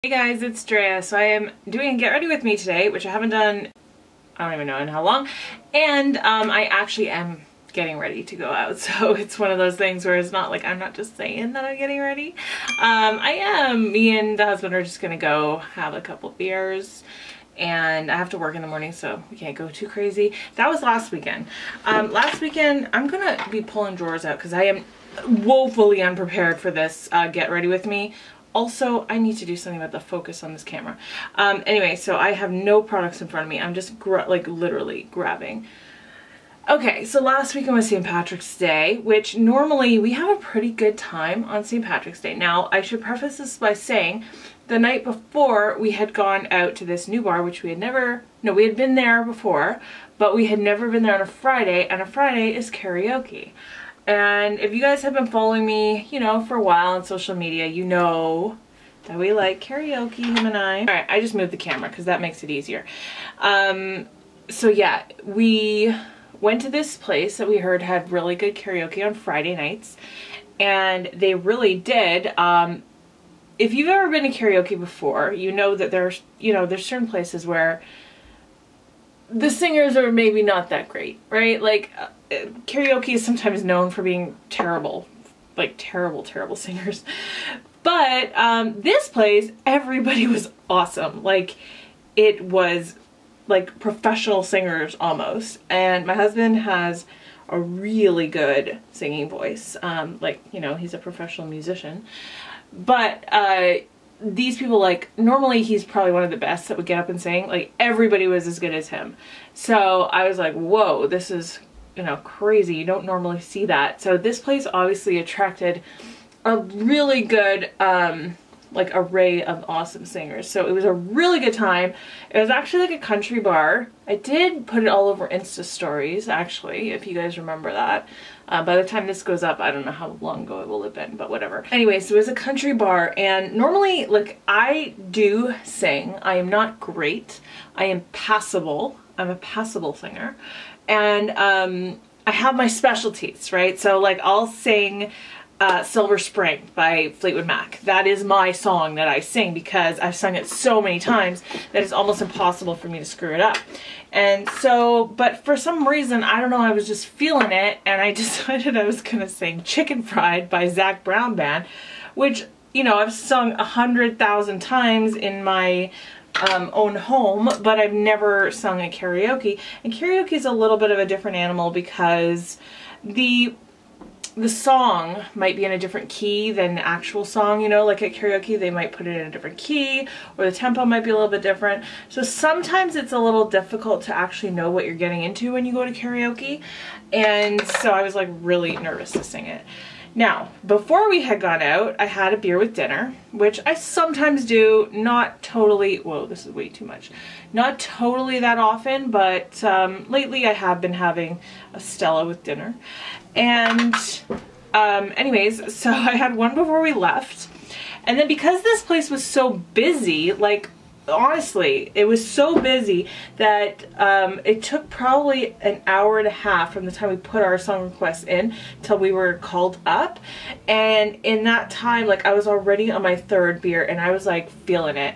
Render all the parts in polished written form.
Hey guys, it's Drea. So I am doing Get Ready With Me today, which I haven't done, I don't even know in how long, and I actually am getting ready to go out. So it's one of those things where it's not like I'm not just saying that I'm getting ready. Me and the husband are just gonna go have a couple beers, and I have to work in the morning, so we can't go too crazy. That was last weekend. Last weekend I'm gonna be pulling drawers out because I am woefully unprepared for this Get Ready With Me. Also, I need to do something about the focus on this camera. Anyway, so I have no products in front of me. I'm just like literally grabbing. Okay, so last weekend was St. Patrick's Day, which normally we have a pretty good time on St. Patrick's Day. Now, I should preface this by saying the night before we had gone out to this new bar, which we had never, no, we had been there before, but we had never been there on a Friday, and a Friday is karaoke. And if you guys have been following me, you know, for a while on social media, you know that we like karaoke, him and I. Alright, I just moved the camera because that makes it easier. So yeah, we went to this place that we heard had really good karaoke on Friday nights. And they really did. If you've ever been to karaoke before, you know that there's certain places where the singers are maybe not that great, right? Like, karaoke is sometimes known for being terrible, like terrible singers. But this place, everybody was awesome. Like, it was like professional singers almost. And my husband has a really good singing voice. Like, you know, he's a professional musician. But these people, like, normally he's probably one of the best that would get up and sing. Like, everybody was as good as him. So I was like, whoa, this is, you know, crazy. You don't normally see that. So this place obviously attracted a really good like array of awesome singers. So it was a really good time. It was actually like a country bar. I did put it all over Insta stories, actually, if you guys remember that. By the time this goes up, I don't know how long ago it will have been, but whatever. Anyway, so it was a country bar, and normally, like, I do sing. I am not great. I am passable. I'm a passable singer. And I have my specialties, right? So, like, I'll sing Silver Spring by Fleetwood Mac. That is my song that I sing because I've sung it so many times that it's almost impossible for me to screw it up. And so, but for some reason, I don't know, I was just feeling it, and I decided I was gonna sing Chicken Fried by Zac Brown Band, which, you know, I've sung 100,000 times in my own home, but I've never sung at karaoke. And karaoke is a little bit of a different animal because the song might be in a different key than the actual song, you know, like at karaoke they might put it in a different key, or the tempo might be a little bit different. So sometimes it's a little difficult to actually know what you're getting into when you go to karaoke. And so I was like really nervous to sing it. Now, before we had gone out, I had a beer with dinner, which I sometimes do, not totally, whoa, this is way too much. Not totally that often, but lately I have been having a Stella with dinner. And anyways, so I had one before we left. And then because this place was so busy, like, honestly, it was so busy that it took probably an hour and a half from the time we put our song requests in till we were called up. And in that time, like, I was already on my third beer and I was like feeling it.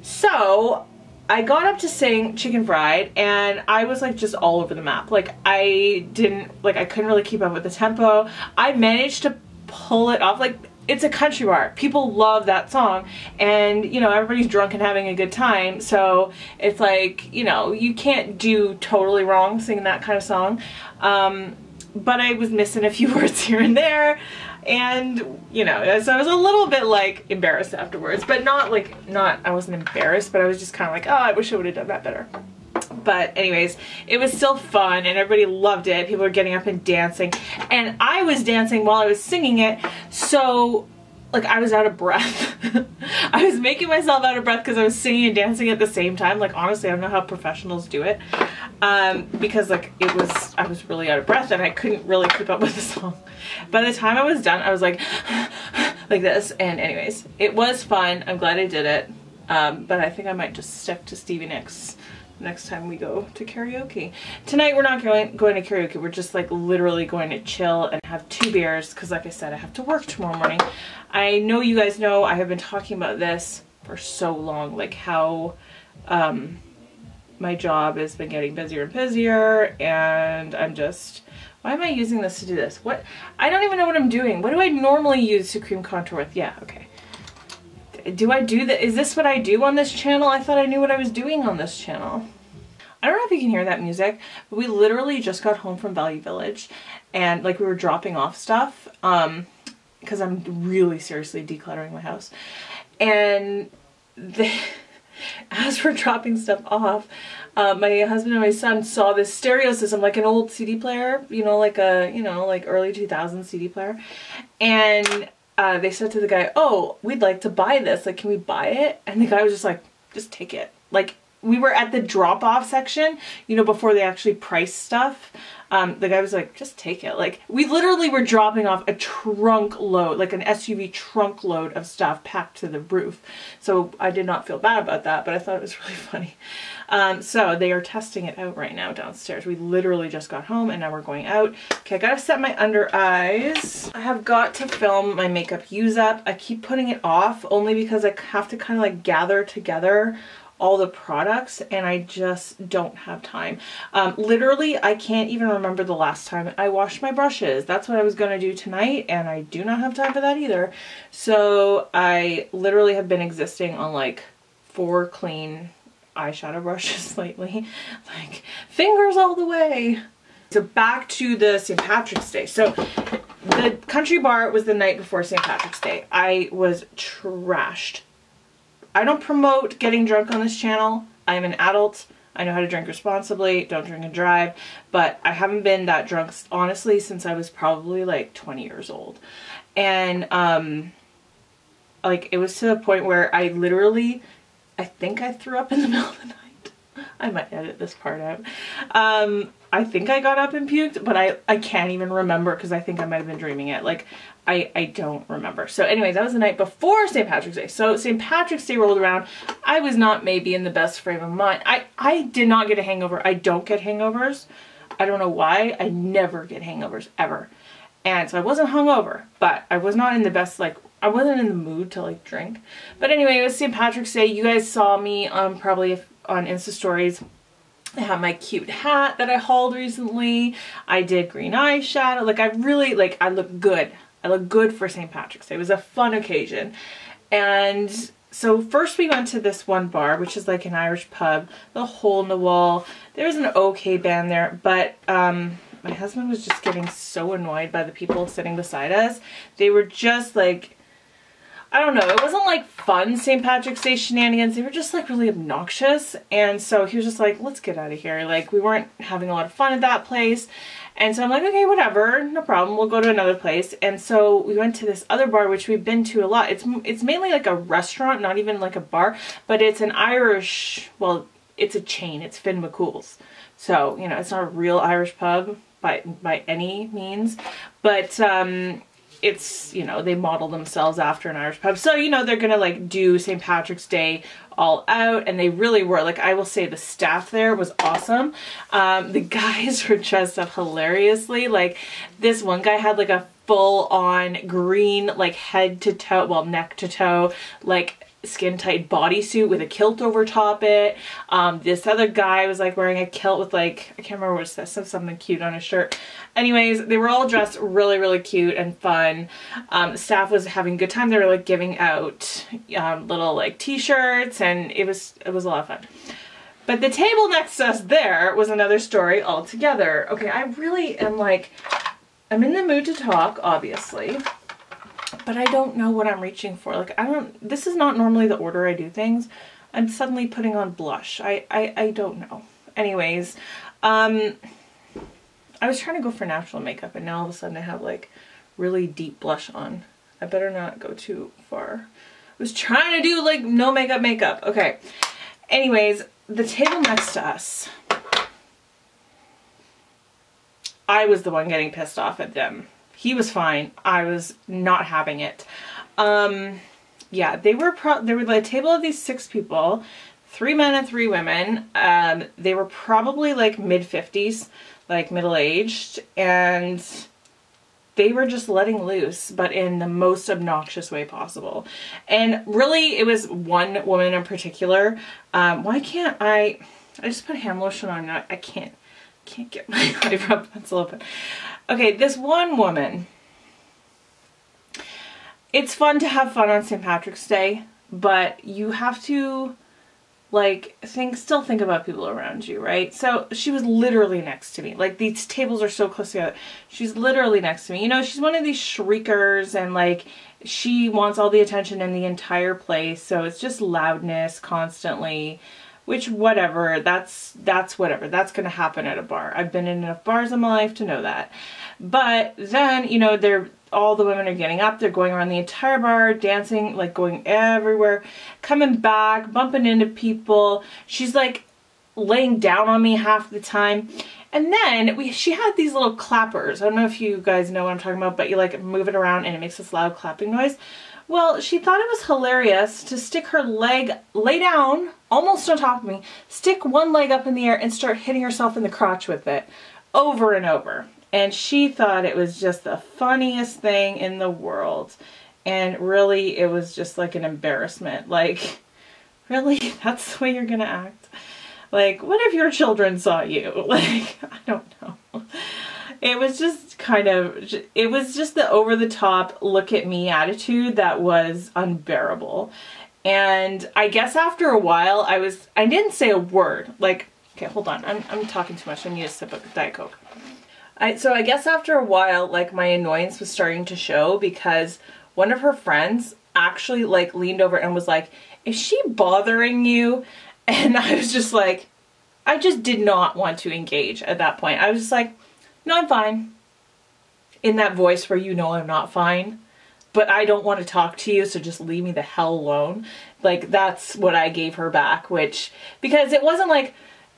So I got up to sing Chicken Fried and I was like just all over the map. Like, I couldn't really keep up with the tempo. I managed to pull it off. Like, it's a country bar. People love that song, and, you know, everybody's drunk and having a good time, so it's like, you know, you can't do totally wrong singing that kind of song. But I was missing a few words here and there, and, you know, so I was a little bit, like, embarrassed afterwards, but I wasn't embarrassed, but I was just kind of like, oh, I wish I would have done that better. But anyways, it was still fun and everybody loved it. People were getting up and dancing, and I was dancing while I was singing it, so like I was out of breath. I was making myself out of breath because I was singing and dancing at the same time. Like, honestly, I don't know how professionals do it, because like I was really out of breath and I couldn't really keep up with the song. By the time I was done, I was like like this. And anyways, it was fun. I'm glad I did it, but I think I might just stick to Stevie Nicks next time we go to karaoke. Tonight we're not going to karaoke. We're just like literally going to chill and have 2 beers because, like I said, I have to work tomorrow morning. I know you guys know I have been talking about this for so long, like how my job has been getting busier and busier, and I'm just, why am I using this to do this? What? I don't even know what I'm doing. What do I normally use to cream contour with? Yeah, okay. Do I do that? Is this what I do on this channel? I thought I knew what I was doing on this channel. I don't know if you can hear that music, but we literally just got home from Value Village, and like we were dropping off stuff because I'm really seriously decluttering my house. And as we're dropping stuff off, my husband and my son saw this stereo system, like an old CD player, you know, like a, you know, like early 2000s CD player. And they said to the guy, oh, we'd like to buy this. Like, can we buy it? And the guy was just like, just take it. Like, we were at the drop-off section, you know, before they actually price stuff. The guy was like, just take it. Like, we literally were dropping off a trunk load, like an SUV trunk load of stuff packed to the roof. So I did not feel bad about that, but I thought it was really funny. So they are testing it out right now downstairs. We literally just got home and now we're going out. Okay, I gotta set my under eyes. I have got to film my makeup use up. I keep putting it off only because I have to kind of like gather together all the products and I just don't have time. Literally, I can't even remember the last time I washed my brushes. That's what I was gonna do tonight and I do not have time for that either. So I literally have been existing on like 4 clean eyeshadow brushes lately. Like, fingers all the way. So back to the St. Patrick's Day. So the country bar was the night before St. Patrick's Day. I was trashed. I don't promote getting drunk on this channel. I am an adult. I know how to drink responsibly. Don't drink and drive. But I haven't been that drunk, honestly, since I was probably like 20 years old. And like, it was to the point where I literally, I think I threw up in the middle of the night. I might edit this part out. I think I got up and puked, but I can't even remember because I think I might have been dreaming it. Like, I don't remember. So anyway, that was the night before St. Patrick's Day. So St. Patrick's Day rolled around. I was not maybe in the best frame of mind. I did not get a hangover. I don't get hangovers. I don't know why. I never get hangovers, ever. And so I wasn't hungover, but I was not in the best, like, I wasn't in the mood to like drink. But anyway, it was St. Patrick's Day. You guys saw me probably on Insta stories. I have my cute hat that I hauled recently. I did green eyeshadow. Like, I really, like, I look good. I look good for St. Patrick's Day. It was a fun occasion. And so first we went to this one bar, which is like an Irish pub, the hole in the wall. There was an okay band there, but my husband was just getting so annoyed by the people sitting beside us. They were just like, I don't know, it wasn't like fun St. Patrick's Day shenanigans. They were just like really obnoxious. And so he was just like, let's get out of here. Like, we weren't having a lot of fun at that place. And so I'm like, okay, whatever, no problem. We'll go to another place. And so we went to this other bar, which we've been to a lot. It's mainly like a restaurant, not even like a bar, but it's an Irish, well, it's a chain. It's Finn McCool's. So, you know, it's not a real Irish pub by any means, but it's, you know, they model themselves after an Irish pub. So, you know, they're gonna like do St. Patrick's Day all out, and they really were. Like, I will say the staff there was awesome. The guys were dressed up hilariously. Like, this one guy had like a full-on green, like head to toe, well, neck to toe, like skin tight bodysuit with a kilt over top it. This other guy was like wearing a kilt with like, I can't remember what it says, something cute on his shirt. Anyways, they were all dressed really, really cute and fun. The staff was having a good time. They were like giving out little like t-shirts, and it was a lot of fun. But the table next to us there was another story altogether. Okay, I really am like, I'm in the mood to talk, obviously, but I don't know what I'm reaching for. Like, this is not normally the order I do things. I'm suddenly putting on blush. I don't know. Anyways, I was trying to go for natural makeup, and now all of a sudden I have like really deep blush on. I better not go too far. I was trying to do like no makeup. Okay. Anyways, the table next to us, I was the one getting pissed off at them. He was fine. I was not having it. Yeah, they were the table of these 6 people, 3 men and 3 women. They were probably like mid-50s, like middle-aged, and they were just letting loose, but in the most obnoxious way possible. And really, it was one woman in particular. Why can't I just put hand lotion on. I can't get my eyebrow pencil open. Okay, this one woman. It's fun to have fun on St. Patrick's Day, but you have to, like, still think about people around you, right? So she was literally next to me. Like, these tables are so close together. She's literally next to me. You know, she's one of these shriekers, and like, she wants all the attention in the entire place. So it's just loudness constantly, which whatever, that's whatever. That's going to happen at a bar. I've been in enough bars in my life to know that. But then, you know, all the women are getting up, they're going around the entire bar, dancing, like going everywhere, coming back, bumping into people. She's like laying down on me half the time. And then she had these little clappers. I don't know if you guys know what I'm talking about, but you like move it around and it makes this loud clapping noise. Well, she thought it was hilarious to stick her leg, lay down, almost on top of me, stick one leg up in the air and start hitting herself in the crotch with it over and over. And she thought it was just the funniest thing in the world. And really, it was just like an embarrassment. Like, really? That's the way you're gonna act? Like, what if your children saw you? Like, I don't know. It was just kind of, it was just the over-the-top look at me attitude that was unbearable. And I guess after a while, I didn't say a word. Like, okay, hold on. I'm talking too much. I need a sip of Diet Coke. So I guess after a while, like, my annoyance was starting to show, because one of her friends actually like leaned over and was like, "Is she bothering you?" And I was just like, I just did not want to engage at that point. I was just like, "No, I'm fine." In that voice where you know I'm not fine, but I don't want to talk to you, so just leave me the hell alone. Like, that's what I gave her back, because it wasn't like,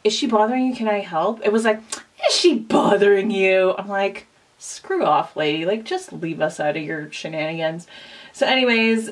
"Is she bothering you? Can I help?" It was like, "Is she bothering you?" I'm like, screw off, lady. Like, just leave us out of your shenanigans. So anyways,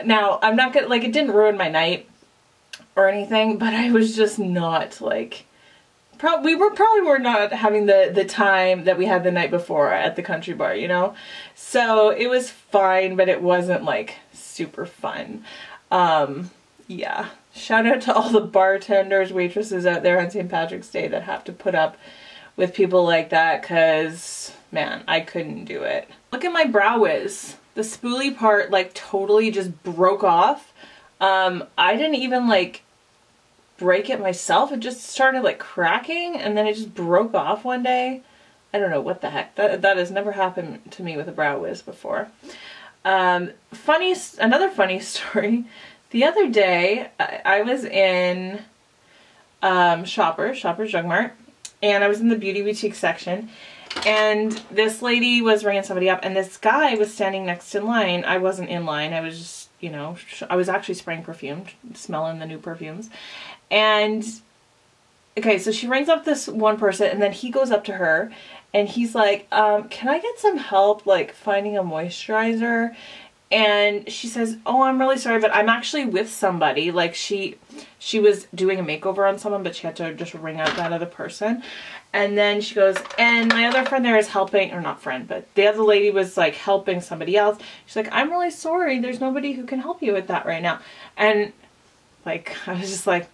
now I'm not gonna, like, it didn't ruin my night or anything, but I was just not, like, we probably were not having the time that we had the night before at the country bar, you know? So it was fine, but it wasn't like super fun. Yeah. Shout out to all the bartenders, waitresses out there on St. Patrick's Day that have to put up with people like that, because, man, I couldn't do it. Look at my brow wiz. The spoolie part, like, totally just broke off. I didn't even, like, break it myself. It just started, like, cracking, and then it just broke off one day. I don't know what the heck. That has never happened to me with a brow wiz before. Another funny story. The other day, I was in Shoppers Drug Mart, and I was in the beauty boutique section, and this lady was ringing somebody up, and this guy was standing next in line. I wasn't in line. I was just, you know, I was actually spraying perfume, smelling the new perfumes. And, okay, so she rings up this one person, and then he goes up to her, and he's like, "Can I get some help, like, finding a moisturizer?" And she says, "Oh, I'm really sorry, but I'm actually with somebody." Like, she was doing a makeover on someone, but she had to just ring out that other person. And then she goes, "And my other friend there is helping," or not friend, but the other lady was like helping somebody else. She's like, "I'm really sorry. There's nobody who can help you with that right now." And like, I was just like,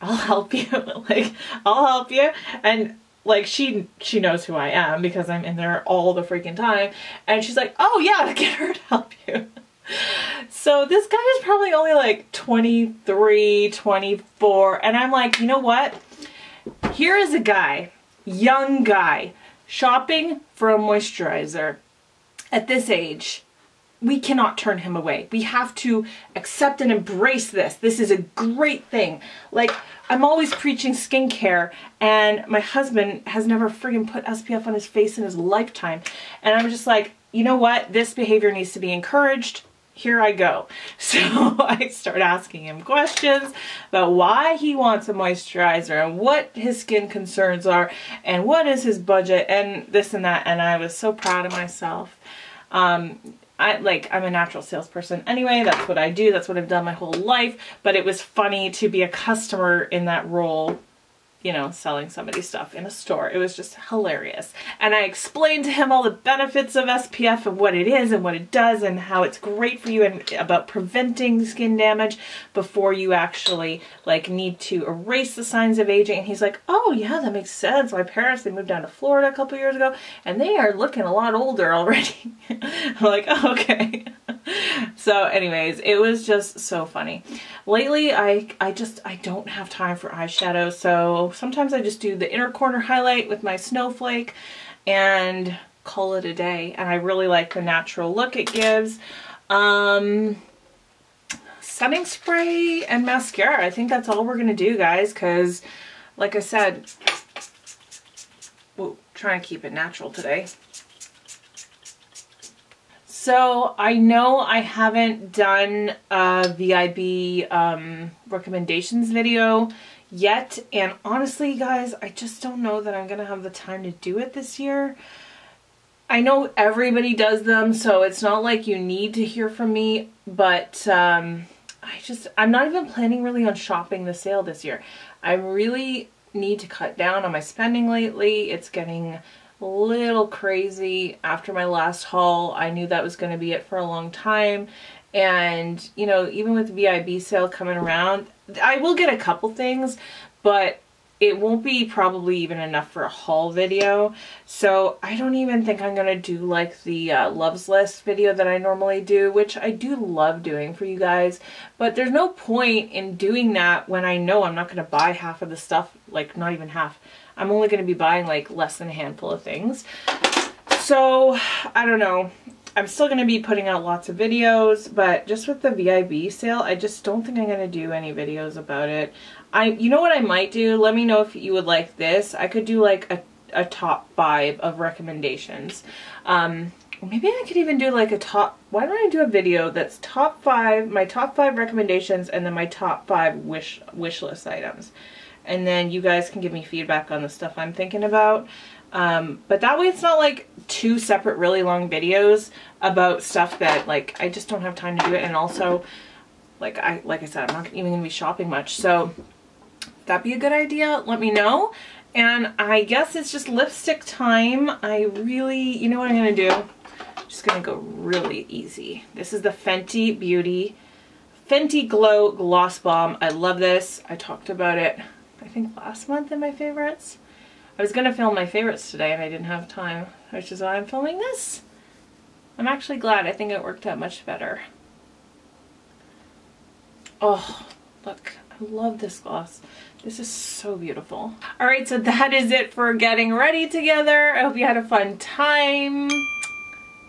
"I'll help you." Like, I'll help you. And like, she knows who I am because I'm in there all the freaking time. And she's like, "Oh yeah, get her to help you." So this guy is probably only like 23, 24. And I'm like, you know what? Here is a guy, young guy, shopping for a moisturizer at this age. We cannot turn him away. We have to accept and embrace this. This is a great thing. Like, I'm always preaching skincare, and my husband has never friggin' put SPF on his face in his lifetime. And I'm just like, you know what? This behavior needs to be encouraged. Here I go. So I start asking him questions about why he wants a moisturizer and what his skin concerns are and what is his budget and this and that. And I was so proud of myself. I'm a natural salesperson anyway. That's what I do. That's what I've done my whole life. But it was funny to be a customer in that role you know, selling somebody's stuff in a store. It was just hilarious. And I explained to him all the benefits of SPF and what it is and what it does and how it's great for you and about preventing skin damage before you actually like need to erase the signs of aging. And he's like, oh yeah, that makes sense. My parents, they moved down to Florida a couple years ago and they are looking a lot older already. I'm like, oh, okay. So anyways, it was just so funny. Lately, I don't have time for eyeshadow, so sometimes I just do the inner corner highlight with my snowflake and call it a day. And I really like the natural look it gives. Setting spray and mascara. I think that's all we're gonna do, guys, because like I said, we'll try and keep it natural today. So I know I haven't done a VIB recommendations video yet, and honestly guys, I just don't know that I'm gonna have the time to do it this year. I know everybody does them, so it's not like you need to hear from me, but I'm not even planning really on shopping the sale this year. I really need to cut down on my spending lately. It's getting a little crazy. After my last haul, I knew that was going to be it for a long time. And, you know, even with VIB sale coming around, I will get a couple things, but it won't be probably even enough for a haul video. So I don't even think I'm going to do like the loves list video that I normally do, which I do love doing for you guys. But there's no point in doing that when I know I'm not going to buy half of the stuff, like not even half. I'm only going to be buying like less than a handful of things. So I don't know. I'm still going to be putting out lots of videos, but just with the VIB sale, I just don't think I'm going to do any videos about it. You know what I might do? Let me know if you would like this. I could do like a top 5 of recommendations. Maybe I could even do like a top, why don't I do a video that's top 5, my top 5 recommendations, and then my top 5 wish list items. And then you guys can give me feedback on the stuff I'm thinking about. But that way it's not like 2 separate really long videos about stuff that like I just don't have time to do it. And also like I said, I'm not even gonna be shopping much, so that'd be a good idea. Let me know. And I guess it's just lipstick time. I really, you know what I'm gonna do? I'm just gonna go really easy. This is the Fenty Beauty Fenty Glow Gloss Bomb. I love this. I talked about it I think last month in my favorites. I was gonna film my favorites today and I didn't have time, which is why I'm filming this. I'm actually glad. I think it worked out much better. Oh, look, I love this gloss. This is so beautiful. All right, so that is it for getting ready together. I hope you had a fun time.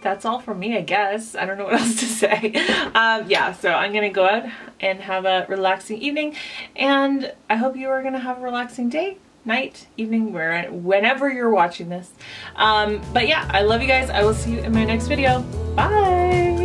That's all from me, I guess. I don't know what else to say. Yeah, so I'm gonna go out and have a relaxing evening, and I hope you are gonna have a relaxing day, night, evening, whenever you're watching this. But yeah, I love you guys. I will see you in my next video. Bye!